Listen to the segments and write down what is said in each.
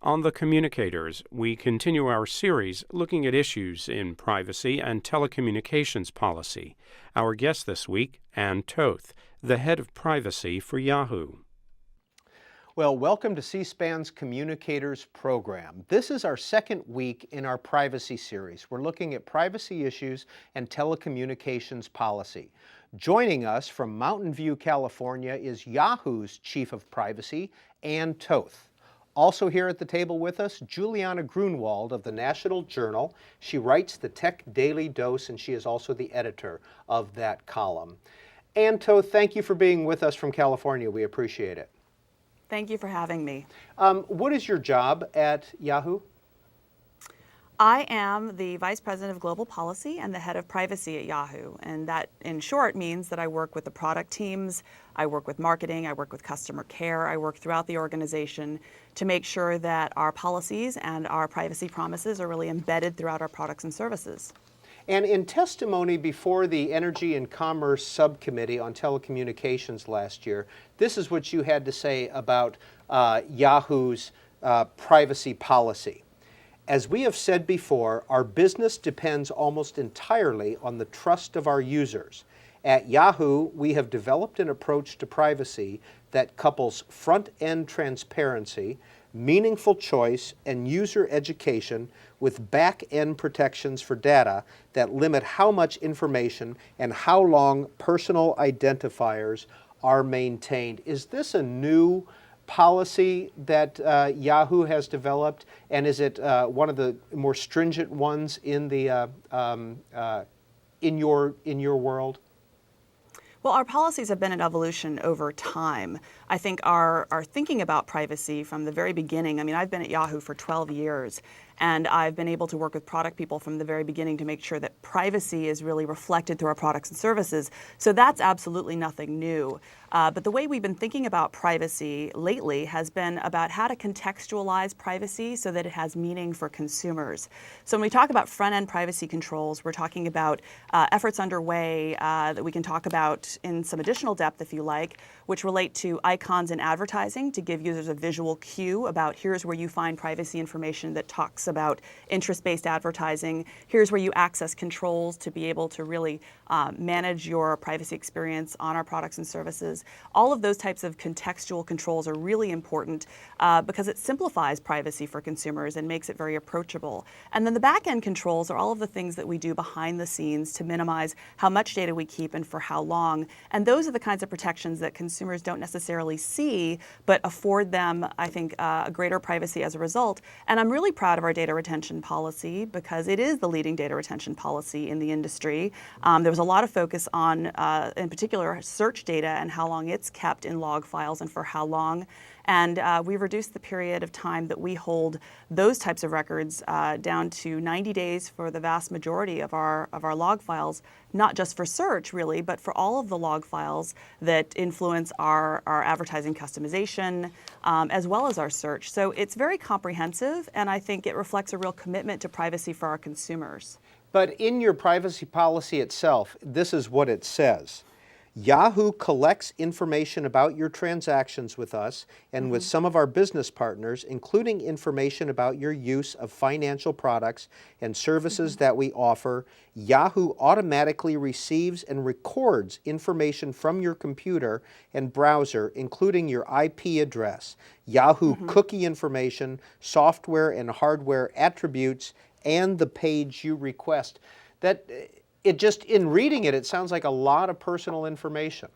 On the Communicators, we continue our series looking at issues in privacy and telecommunications policy. Our guest this week, Toth, the head of privacy for Yahoo. Well, welcome to C-SPAN's Communicators program. This is our second week in our privacy series. We're looking at privacy issues and telecommunications policy. Joining us from Mountain View, California is Yahoo's Chief of Privacy, Toth. Also here at the table with us, Juliana Grunwald of the National Journal. She writes the Tech Daily Dose, and she is also the editor of that column. Toth, thank you for being with us from California. We appreciate it. Thank you for having me. What is your job at Yahoo? I am the Vice President of Global Policy and the Head of Privacy at Yahoo. And that, in short, means that I work with the product teams, I work with marketing, I work with customer care, I work throughout the organization to make sure that our policies and our privacy promises are really embedded throughout our products and services. And in testimony before the Energy and Commerce Subcommittee on Telecommunications last year, this is what you had to say about Yahoo's privacy policy. As we have said before, our business depends almost entirely on the trust of our users. At Yahoo, we have developed an approach to privacy that couples front-end transparency, meaningful choice, and user education with back-end protections for data that limit how much information and how long personal identifiers are maintained. Is this a new policy that Yahoo has developed, and is it one of the more stringent ones in the in your world? Well, our policies have been an evolution over time. I think our thinking about privacy from the very beginning, I mean, I've been at Yahoo for 12 years, and I've been able to work with product people from the very beginning to make sure that privacy is really reflected through our products and services. So that's absolutely nothing new. But the way we've been thinking about privacy lately has been about how to contextualize privacy so that it has meaning for consumers. So when we talk about front-end privacy controls, we're talking about efforts underway that we can talk about in some additional depth if you like, which relate to icons in advertising to give users a visual cue about here's where you find privacy information that talks about interest-based advertising. Here's where you access controls to be able to really manage your privacy experience on our products and services. All of those types of contextual controls are really important because it simplifies privacy for consumers and makes it very approachable. And then the back-end controls are all of the things that we do behind the scenes to minimize how much data we keep and for how long. And those are the kinds of protections that consumers don't necessarily see, but afford them, I think, a greater privacy as a result. And I'm really proud of our data retention policy because it is the leading data retention policy in the industry. There was a lot of focus on, in particular, search data and how long it's kept in log files and for how long. And we've reduced the period of time that we hold those types of records down to 90 days for the vast majority of our log files, not just for search really, but for all of the log files that influence our advertising customization as well as our search. So it's very comprehensive, and I think it reflects a real commitment to privacy for our consumers. But in your privacy policy itself, this is what it says. Yahoo collects information about your transactions with us and with some of our business partners, including information about your use of financial products and services that we offer. Yahoo automatically receives and records information from your computer and browser, including your IP address, Yahoo cookie information, software and hardware attributes, and the page you request. It just, in reading it, it sounds like a lot of personal information.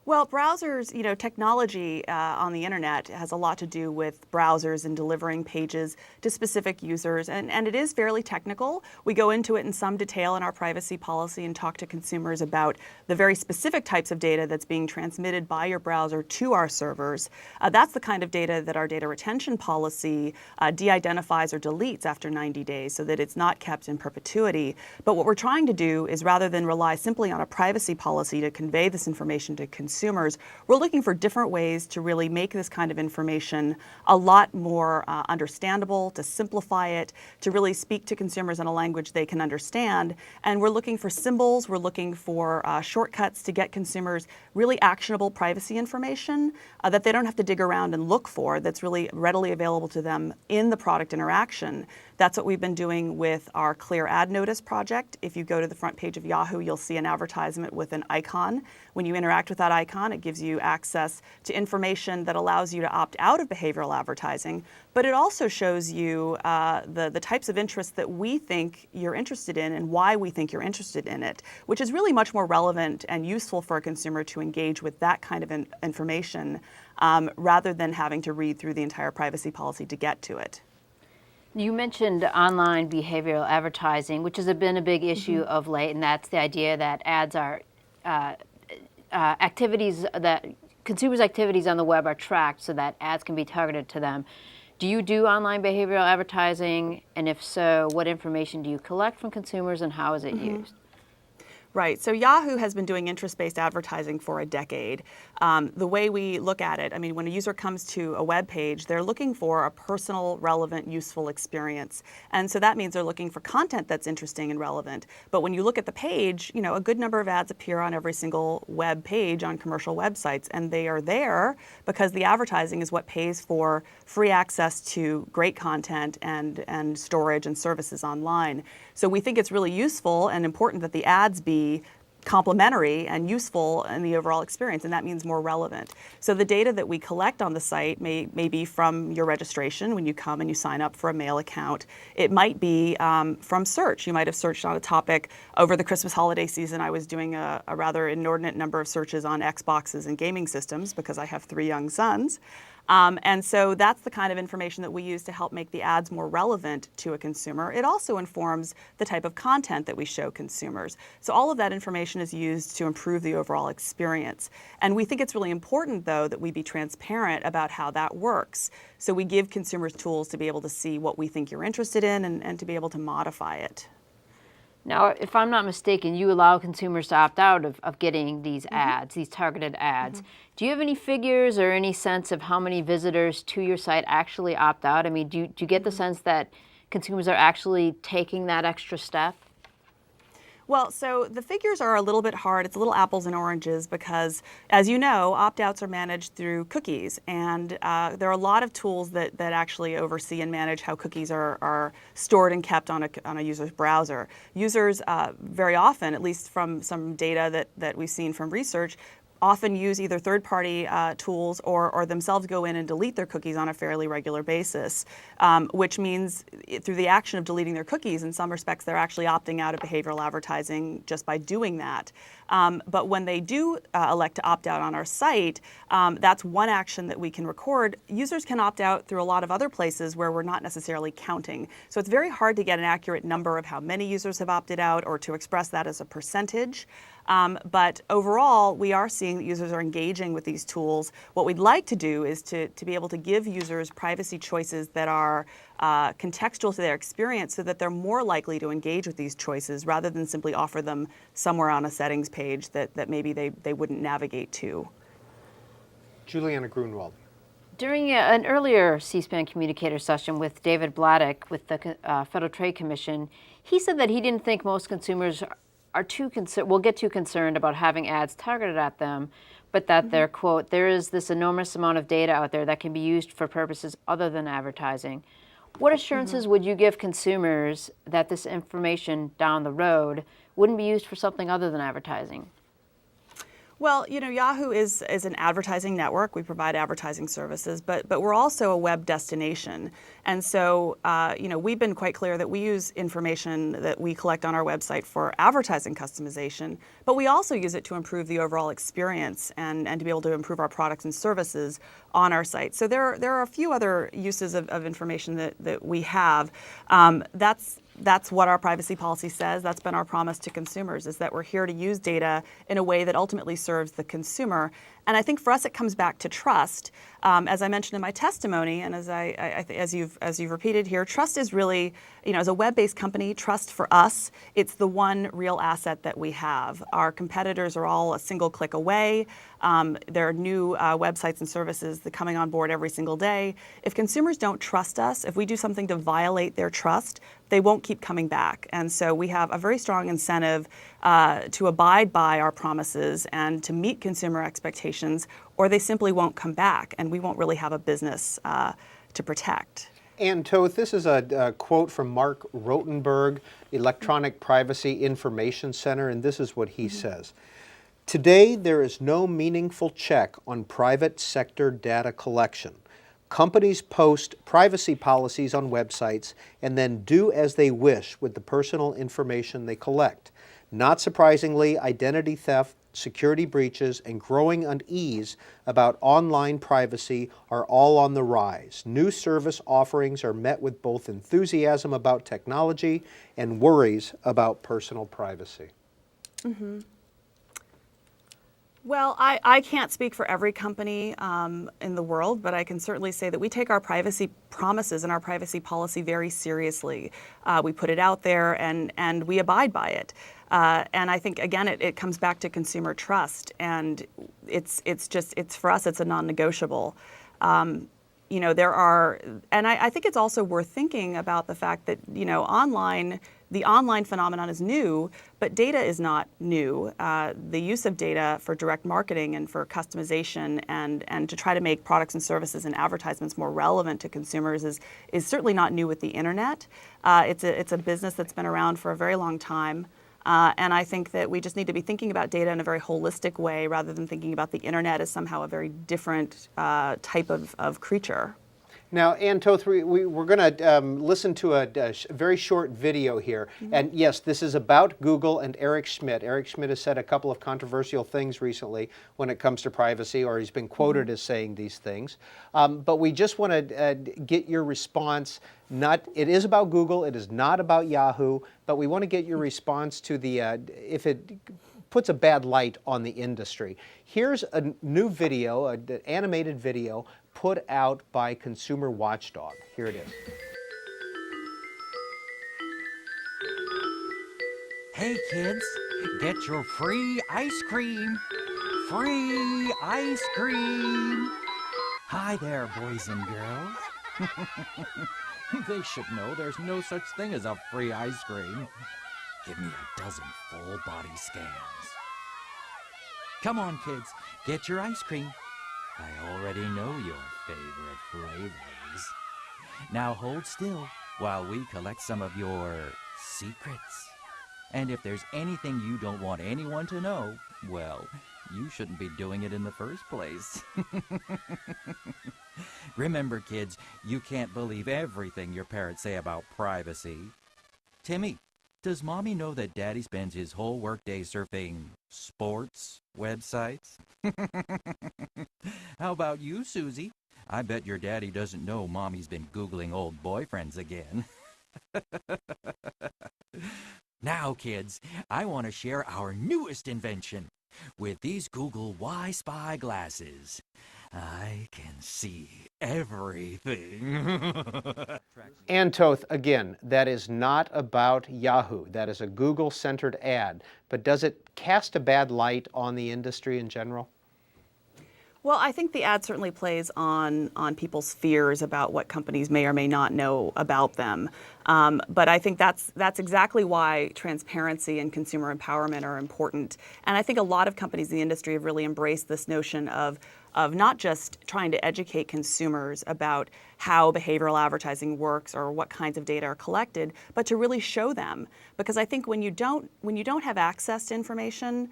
Well, browsers, technology on the internet has a lot to do with browsers and delivering pages to specific users, and it is fairly technical. We go into it in some detail in our privacy policy and talk to consumers about the very specific types of data that's being transmitted by your browser to our servers. That's the kind of data that our data retention policy de-identifies or deletes after 90 days so that it's not kept in perpetuity. But what we're trying to do is, rather than rely simply on a privacy policy to convey this information to consumers, consumers, we're looking for different ways to really make this kind of information a lot more understandable, to simplify it, to really speak to consumers in a language they can understand. And we're looking for symbols, we're looking for shortcuts to get consumers really actionable privacy information that they don't have to dig around and look for, that's really readily available to them in the product interaction. That's what we've been doing with our Clear Ad Notice project. If you go to the front page of Yahoo, you'll see an advertisement with an icon. When you interact with that icon, it gives you access to information that allows you to opt out of behavioral advertising, but it also shows you the types of interests that we think you're interested in and why we think you're interested in it, which is really much more relevant and useful for a consumer to engage with that kind of information rather than having to read through the entire privacy policy to get to it. You mentioned online behavioral advertising, which has been a big issue of late, and that's the idea that ads are activities that consumers' activities on the web are tracked so that ads can be targeted to them. Do you do online behavioral advertising? And if so, what information do you collect from consumers and how is it used? Right. So Yahoo has been doing interest-based advertising for a decade. The way we look at it, I mean, when a user comes to a web page, they're looking for a personal, relevant, useful experience. And so that means they're looking for content that's interesting and relevant. But when you look at the page, you know, a good number of ads appear on every single web page on commercial websites. And they are there because the advertising is what pays for free access to great content and storage and services online. So we think it's really useful and important that the ads be complementary and useful in the overall experience, and that means more relevant. So the data that we collect on the site may be from your registration when you come and you sign up for a mail account. It might be from search. You might have searched on a topic over the Christmas holiday season. I was doing a rather inordinate number of searches on Xboxes and gaming systems because I have 3 young sons. And so that's the kind of information that we use to help make the ads more relevant to a consumer. It also informs the type of content that we show consumers. So all of that information is used to improve the overall experience. And we think it's really important, though, that we be transparent about how that works. So we give consumers tools to be able to see what we think you're interested in and to be able to modify it. Now, if I'm not mistaken, you allow consumers to opt out of getting these ads, these targeted ads. Do you have any figures or any sense of how many visitors to your site actually opt out? I mean, do you get the sense that consumers are actually taking that extra step? Well, so the figures are a little bit hard. It's a little apples and oranges because, as you know, opt-outs are managed through cookies. And there are a lot of tools that actually oversee and manage how cookies are stored and kept on a user's browser. Users very often, at least from some data that we've seen from research, often use either third-party tools or themselves go in and delete their cookies on a fairly regular basis, which means through the action of deleting their cookies, in some respects, they're actually opting out of behavioral advertising just by doing that. But when they do elect to opt out on our site, that's one action that we can record. Users can opt out through a lot of other places where we're not necessarily counting. So it's very hard to get an accurate number of how many users have opted out or to express that as a percentage. But overall, we are seeing that users are engaging with these tools. What we'd like to do is to be able to give users privacy choices that are contextual to their experience so that they're more likely to engage with these choices rather than simply offer them somewhere on a settings page that maybe they wouldn't navigate to. Juliana Grunwald. During an earlier C-SPAN communicator session with David Bladdock with the Federal Trade Commission, he said that he didn't think most consumers will get too concerned about having ads targeted at them, but that they're, quote, there is this enormous amount of data out there that can be used for purposes other than advertising. What assurances would you give consumers that this information down the road wouldn't be used for something other than advertising? Well, you know, Yahoo is an advertising network. We provide advertising services, but we're also a web destination. And so, you know, we've been quite clear that we use information that we collect on our website for advertising customization, but we also use it to improve the overall experience and to be able to improve our products and services on our site. So there are a few other uses of information that we have. That's that's what our privacy policy says. That's been our promise to consumers, is that we're here to use data in a way that ultimately serves the consumer. And I think for us, it comes back to trust. As I mentioned in my testimony, and as you've repeated here, trust is really, as a web-based company, trust for us, it's the one real asset that we have. Our competitors are all a single click away. There are new websites and services that are coming on board every single day. If consumers don't trust us, if we do something to violate their trust, they won't keep coming back. And so we have a very strong incentive to abide by our promises and to meet consumer expectations, or they simply won't come back, and we won't really have a business to protect. And Toth, this is a quote from Mark Rotenberg, Electronic Privacy Information Center, and this is what he says. Today, there is no meaningful check on private sector data collection. Companies post privacy policies on websites and then do as they wish with the personal information they collect. Not surprisingly, identity theft, security breaches, and growing unease about online privacy are all on the rise. New service offerings are met with both enthusiasm about technology and worries about personal privacy. Mm-hmm. Well, I can't speak for every company in the world, but I can certainly say that we take our privacy promises and our privacy policy very seriously. We put it out there and we abide by it. And I think, again, it comes back to consumer trust, and it's for us, it's a non-negotiable. There are, and I think it's also worth thinking about the fact that, the online phenomenon is new, but data is not new. The use of data for direct marketing and for customization and to try to make products and services and advertisements more relevant to consumers is certainly not new with the internet. It's a business that's been around for a very long time. And I think that we just need to be thinking about data in a very holistic way rather than thinking about the internet as somehow a very different type of creature. Now, Ann Toth, we're going to listen to a very short video here. Mm-hmm. And yes, this is about Google and Eric Schmidt. Eric Schmidt has said a couple of controversial things recently when it comes to privacy, or he's been quoted as saying these things. But we just want to get your response. It is about Google, it is not about Yahoo, but we want to get your response to if it puts a bad light on the industry. Here's a new video, an animated video, put out by Consumer Watchdog. Here it is. Hey kids, get your free ice cream. Free ice cream. Hi there, boys and girls. They should know there's no such thing as a free ice cream. Give me a dozen full body scans. Come on, kids, get your ice cream. I already know your favorite flavors. Now hold still while we collect some of your secrets. And if there's anything you don't want anyone to know, well, you shouldn't be doing it in the first place. Remember, kids, you can't believe everything your parents say about privacy. Timmy, does Mommy know that Daddy spends his whole workday surfing sports websites? How about you, Susie? I bet your daddy doesn't know Mommy's been Googling old boyfriends again. Now, kids, I want to share our newest invention. With these Google Y-Spy glasses, I can see everything. And Toth, again, that is not about Yahoo. That is a Google-centered ad. But does it cast a bad light on the industry in general? Well, I think the ad certainly plays on people's fears about what companies may or may not know about them. But I think that's exactly why transparency and consumer empowerment are important. And I think a lot of companies in the industry have really embraced this notion of not just trying to educate consumers about how behavioral advertising works or what kinds of data are collected, but to really show them. Because I think when you don't have access to information,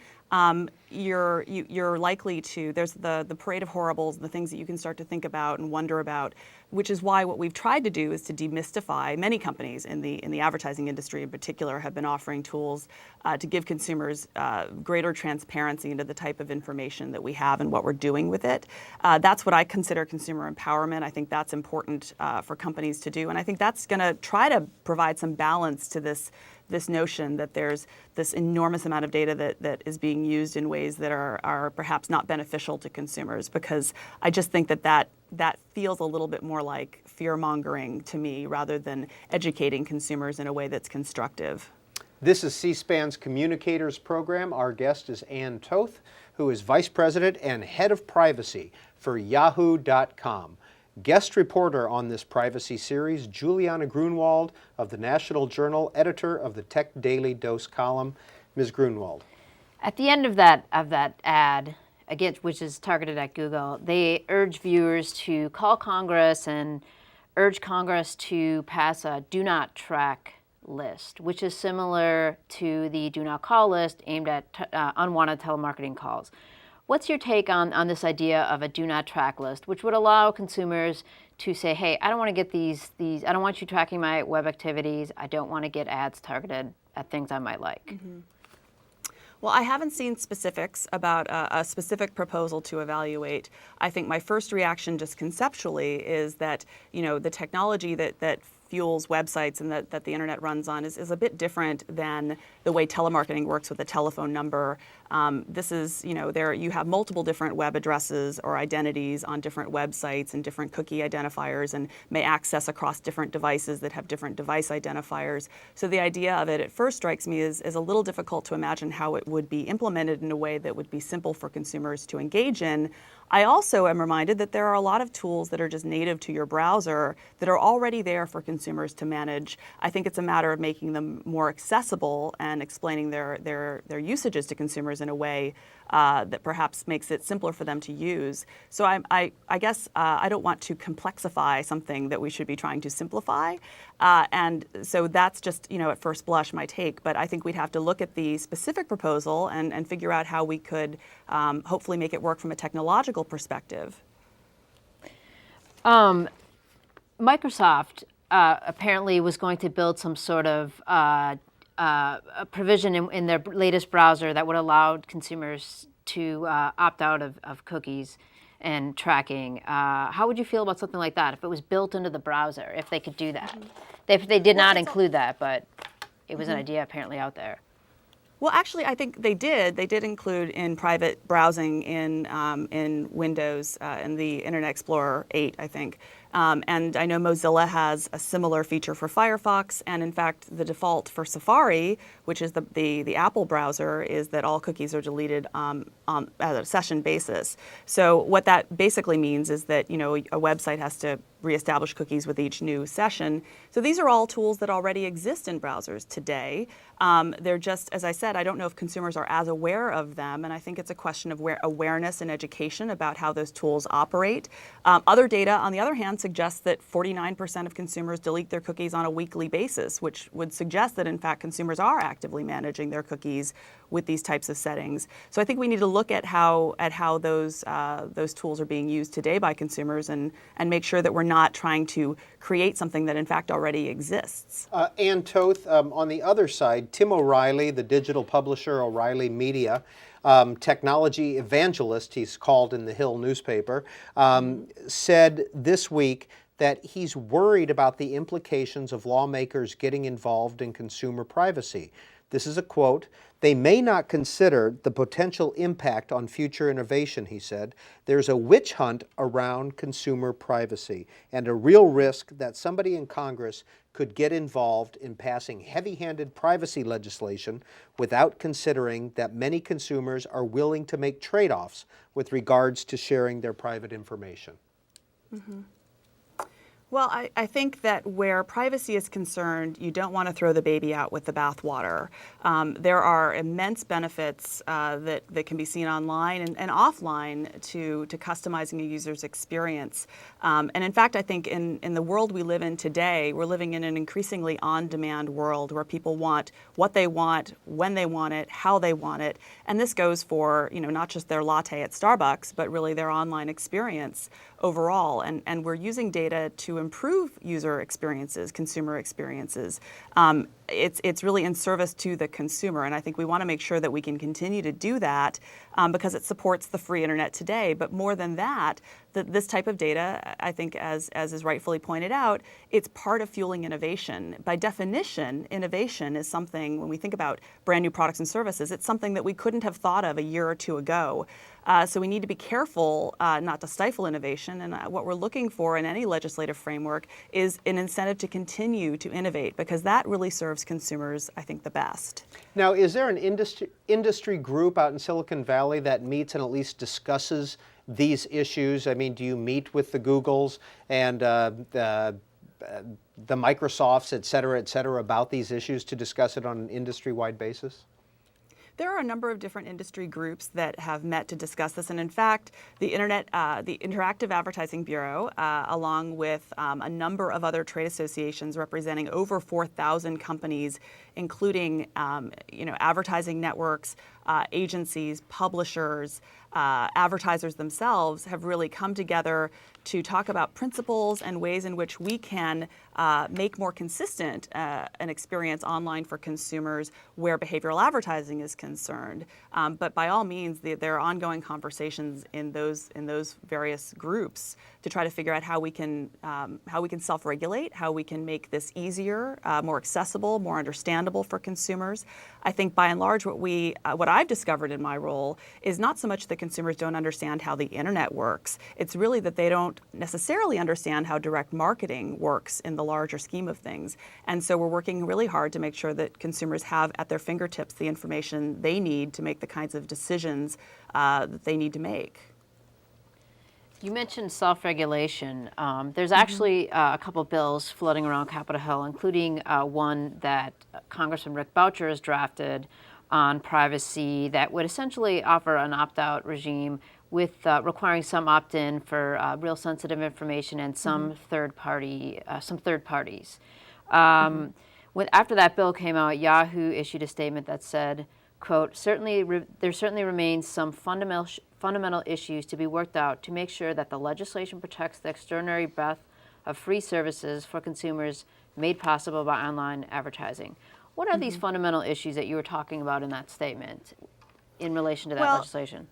you're likely to, there's the parade of horribles, the things that you can start to think about and wonder about which is why what we've tried to do is to demystify. Many companies in the advertising industry in particular have been offering tools to give consumers greater transparency into the type of information that we have and what we're doing with it. That's what I consider consumer empowerment. I think that's important for companies to do, and I think that's going to try to provide some balance to this notion that there's this enormous amount of data that is being used in ways that are perhaps not beneficial to consumers, because I just think that feels a little bit more like fear-mongering to me rather than educating consumers in a way that's constructive. This is C-SPAN's Communicators program. Our guest is Ann Toth, who is Vice President and Head of Privacy for Yahoo.com. Guest reporter on this privacy series, Juliana Grunwald of the National Journal, editor of the Tech Daily Dose column. Ms. Grunwald. At the end of that ad, again, which is targeted at Google, they urge viewers to call Congress and urge Congress to pass a do not track list, which is similar to the do not call list aimed at unwanted telemarketing calls. What's your take on this idea of a do not track list, which would allow consumers to say, hey, I don't want to get these, I don't want you tracking my web activities. I don't want to get ads targeted at things I might like. Mm-hmm. Well, I haven't seen specifics about a specific proposal to evaluate. I think my first reaction just conceptually is that, the technology that fuels websites and that the internet runs on is a bit different than the way telemarketing works with a telephone number. This is, you have multiple different web addresses or identities on different websites and different cookie identifiers, and may access across different devices that have different device identifiers. So the idea of it at first strikes me as a little difficult to imagine how it would be implemented in a way that would be simple for consumers to engage in. I also am reminded that there are a lot of tools that are just native to your browser that are already there for consumers to manage. I think it's a matter of making them more accessible and explaining their usages to consumers in a way that perhaps makes it simpler for them to use. So I guess I don't want to complexify something that we should be trying to simplify. And so that's just, at first blush my take. But I think we'd have to look at the specific proposal and figure out how we could hopefully make it work from a technological perspective. Microsoft apparently was going to build some sort of a provision in their latest browser that would allow consumers to opt out of cookies and tracking. How would you feel about something like that if it was built into the browser, if they could do that? They did not include that, but it was an idea apparently out there. Well, actually, I think they did. They did include in private browsing in Windows in the Internet Explorer 8, I think. And I know Mozilla has a similar feature for Firefox, and in fact, the default for Safari, which is the Apple browser, is that all cookies are deleted on a session basis. So what that basically means is that a website has to reestablish cookies with each new session. So these are all tools that already exist in browsers today. They're just, as I said, I don't know if consumers are as aware of them, and I think it's a question of awareness and education about how those tools operate. Other data, on the other hand, suggests that 49% of consumers delete their cookies on a weekly basis, which would suggest that, in fact, consumers are actively managing their cookies with these types of settings. So I think we need to look at how those tools are being used today by consumers and make sure that we're not trying to create something that in fact already exists. Ann Toth, on the other side, Tim O'Reilly, the digital publisher, O'Reilly Media, technology evangelist, he's called in the Hill newspaper, said this week that he's worried about the implications of lawmakers getting involved in consumer privacy. This is a quote. "They may not consider the potential impact on future innovation," he said. "There's a witch hunt around consumer privacy and a real risk that somebody in Congress could get involved in passing heavy-handed privacy legislation without considering that many consumers are willing to make trade-offs with regards to sharing their private information." Mm-hmm. Well, I think that where privacy is concerned, you don't want to throw the baby out with the bathwater. There are immense benefits that can be seen online and offline to customizing a user's experience. And in fact, I think in the world we live in today, we're living in an increasingly on-demand world where people want what they want, when they want it, how they want it. And this goes for, not just their latte at Starbucks, but really their online experience overall. And we're using data to improve user experiences, consumer experiences. It's really in service to the consumer, and I think we want to make sure that we can continue to do that because it supports the free internet today. But more than that, this type of data, I think, as is rightfully pointed out, it's part of fueling innovation. By definition, innovation is something, when we think about brand new products and services, it's something that we couldn't have thought of a year or two ago. So we need to be careful not to stifle innovation. And what we're looking for in any legislative framework is an incentive to continue to innovate, because that really serves consumers, I think, the best. Now, is there an industry group out in Silicon Valley that meets and at least discusses these issues? I mean, do you meet with the Googles and the Microsofts, et cetera, about these issues to discuss it on an industry-wide basis? There are a number of different industry groups that have met to discuss this, and in fact, the Interactive Advertising Bureau, along with a number of other trade associations representing over 4,000 companies, including advertising networks, agencies, publishers, advertisers themselves, have really come together to talk about principles and ways in which we can make more consistent an experience online for consumers where behavioral advertising is concerned. But by all means, there are ongoing conversations in those various groups to try to figure out how we can self-regulate, how we can make this easier, more accessible, more understandable for consumers. I think by and large, what I've discovered in my role is not so much that consumers don't understand how the internet works. It's really that they don't necessarily understand how direct marketing works in the larger scheme of things. And so we're working really hard to make sure that consumers have at their fingertips the information they need to make the kinds of decisions that they need to make. You mentioned self-regulation. There's actually a couple bills floating around Capitol Hill, including one that Congressman Rick Boucher has drafted on privacy that would essentially offer an opt-out regime with requiring some opt-in for real sensitive information and some third parties. After that bill came out, Yahoo issued a statement that said, quote, there certainly remains some fundamental issues to be worked out to make sure that the legislation protects the extraordinary breadth of free services for consumers made possible by online advertising. What are these fundamental issues that you were talking about in that statement in relation to that legislation?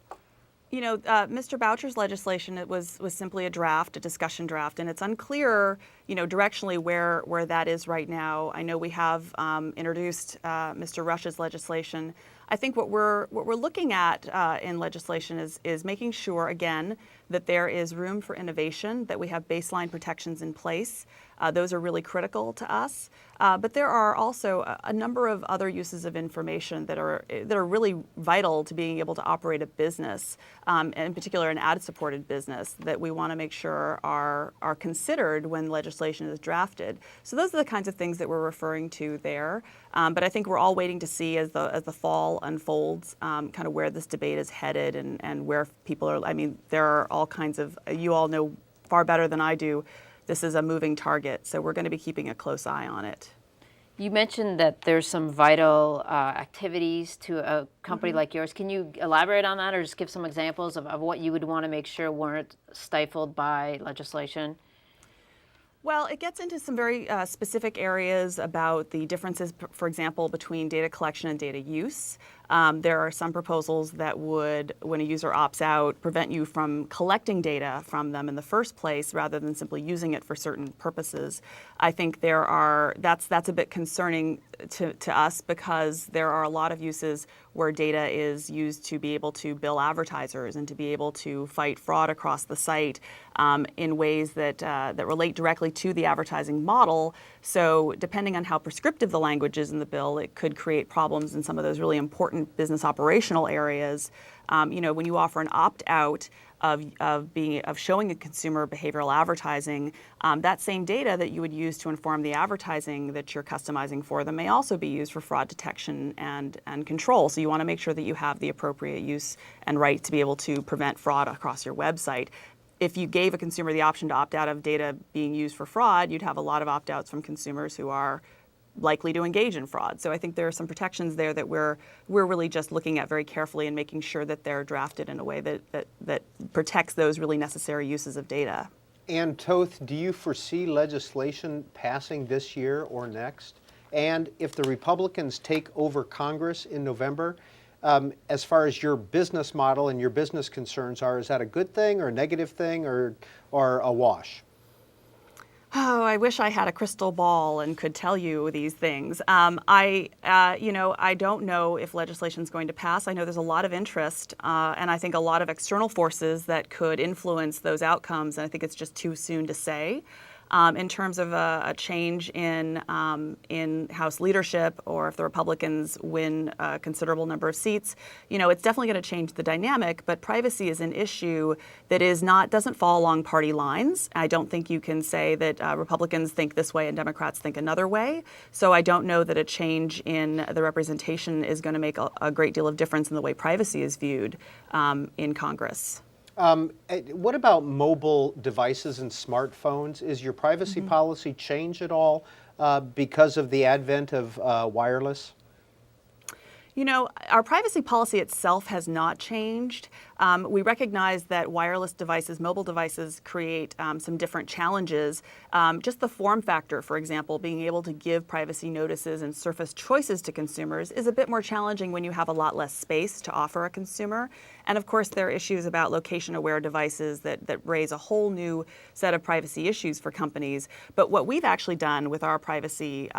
Mr. Boucher's legislation, it was simply a draft, a discussion draft, and it's unclear, directionally where that is right now. I know we have introduced Mr. Rush's legislation. I think what we're looking at in legislation is making sure, again, that there is room for innovation, that we have baseline protections in place. Those are really critical to us. But there are also a number of other uses of information that are really vital to being able to operate a business, in particular an ad-supported business, that we want to make sure are considered when legislation is drafted. So those are the kinds of things that we're referring to there. But I think we're all waiting to see as the fall unfolds, kind of where this debate is headed and where people are. I mean, there are all kinds of. You all know far better than I do. This is a moving target, so we're going to be keeping a close eye on it. You mentioned that there's some vital activities to a company like yours. Can you elaborate on that or just give some examples of what you would want to make sure weren't stifled by legislation? Well, it gets into some very specific areas about the differences, for example, between data collection and data use. There are some proposals that would, when a user opts out, prevent you from collecting data from them in the first place rather than simply using it for certain purposes. I think that's a bit concerning to us because there are a lot of uses where data is used to be able to bill advertisers and to be able to fight fraud across the site in ways that relate directly to the advertising model. So depending on how prescriptive the language is in the bill, it could create problems in some of those really important business operational areas. When you offer an opt-out, of showing a consumer behavioral advertising, that same data that you would use to inform the advertising that you're customizing for them may also be used for fraud detection and control. So you want to make sure that you have the appropriate use and right to be able to prevent fraud across your website. If you gave a consumer the option to opt out of data being used for fraud, you'd have a lot of opt-outs from consumers who are likely to engage in fraud. So I think there are some protections there that we're really just looking at very carefully and making sure that they're drafted in a way that protects those really necessary uses of data. And Toth, do you foresee legislation passing this year or next? And if the Republicans take over Congress in November, as far as your business model and your business concerns are, is that a good thing or a negative thing or a wash? Oh, I wish I had a crystal ball and could tell you these things. I don't know if legislation is going to pass. I know there's a lot of interest, and I think a lot of external forces that could influence those outcomes. And I think it's just too soon to say. In terms of a change in House leadership, or if the Republicans win a considerable number of seats, it's definitely going to change the dynamic. But privacy is an issue that doesn't fall along party lines. I don't think you can say that Republicans think this way and Democrats think another way. So I don't know that a change in the representation is going to make a great deal of difference in the way privacy is viewed in Congress. What about mobile devices and smartphones? Is your privacy policy change at all because of the advent of wireless? Our privacy policy itself has not changed. We recognize that wireless devices, mobile devices, create some different challenges. Just the form factor, for example, being able to give privacy notices and surface choices to consumers is a bit more challenging when you have a lot less space to offer a consumer. And of course, there are issues about location-aware devices that raise a whole new set of privacy issues for companies. But what we've actually done with our privacy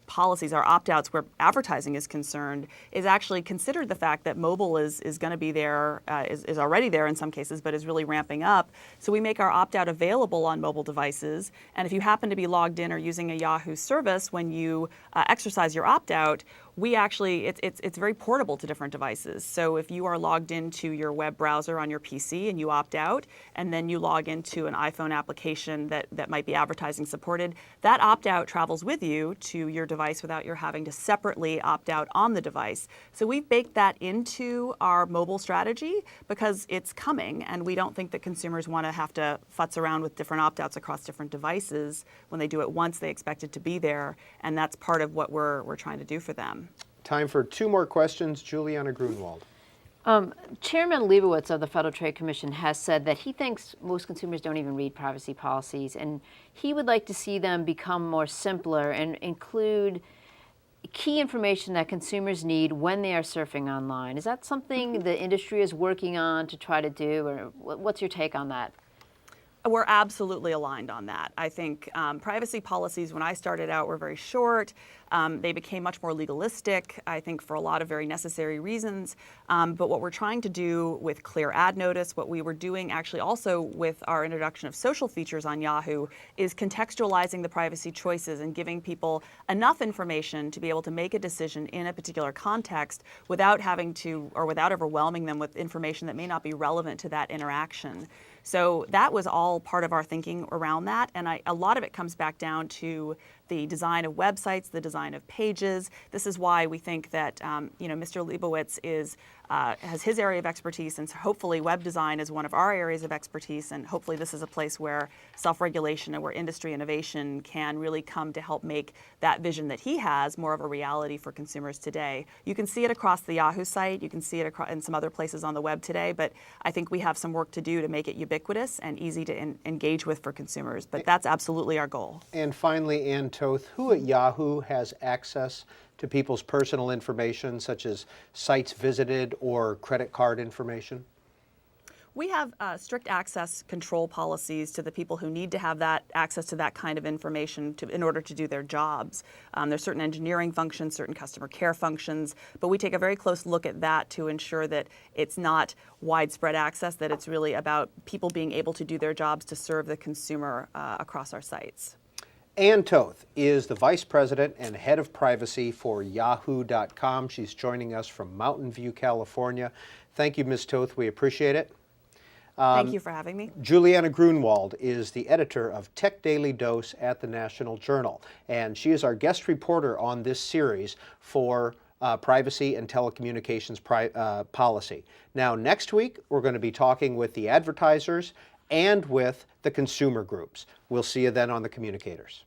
policies, our opt-outs where advertising is concerned, is actually considered the fact that mobile is going to be there, is already there in some cases, but is really ramping up. So we make our opt-out available on mobile devices. And if you happen to be logged in or using a Yahoo service when you exercise your opt-out, we actually, it's very portable to different devices. So if you are logged into your web browser on your PC and you opt out, and then you log into an iPhone application that might be advertising supported, that opt-out travels with you to your device without your having to separately opt out on the device. So we've baked that into our mobile strategy because it's coming, and we don't think that consumers want to have to futz around with different opt-outs across different devices. When they do it once, they expect it to be there, and that's part of what we're trying to do for them. Time for two more questions. Juliana Grunwald. Chairman Leibowitz of the Federal Trade Commission has said that he thinks most consumers don't even read privacy policies, and he would like to see them become more simpler and include key information that consumers need when they are surfing online. Is that something the industry is working on to try to do, or what's your take on that? We're absolutely aligned on that. I think privacy policies, when I started out, were very short. They became much more legalistic, I think, for a lot of very necessary reasons. But what we're trying to do with clear ad notice, what we were doing actually also with our introduction of social features on Yahoo, is contextualizing the privacy choices and giving people enough information to be able to make a decision in a particular context without having to, or without overwhelming them with information that may not be relevant to that interaction. So that was all part of our thinking around that, and a lot of it comes back down to the design of websites, the design of pages. This is why we think that Mr. Leibowitz has his area of expertise, and so hopefully web design is one of our areas of expertise, and hopefully this is a place where self-regulation and where industry innovation can really come to help make that vision that he has more of a reality for consumers today. You can see it across the Yahoo site, you can see it in some other places on the web today, but I think we have some work to do to make it ubiquitous and easy to engage with for consumers, but that's absolutely our goal. And finally, Ann Toth, who at Yahoo has access to people's personal information, such as sites visited or credit card information? We have strict access control policies to the people who need to have that access to that kind of information in order to do their jobs. There's certain engineering functions, certain customer care functions, but we take a very close look at that to ensure that it's not widespread access, that it's really about people being able to do their jobs to serve the consumer across our sites. Ann Toth is the Vice President and Head of Privacy for Yahoo.com. She's joining us from Mountain View, California. Thank you, Ms. Toth. We appreciate it. Thank you for having me. Juliana Grunwald is the editor of Tech Daily Dose at the National Journal, and she is our guest reporter on this series for privacy and telecommunications policy. Now, next week, we're going to be talking with the advertisers and with the consumer groups. We'll see you then on the Communicators.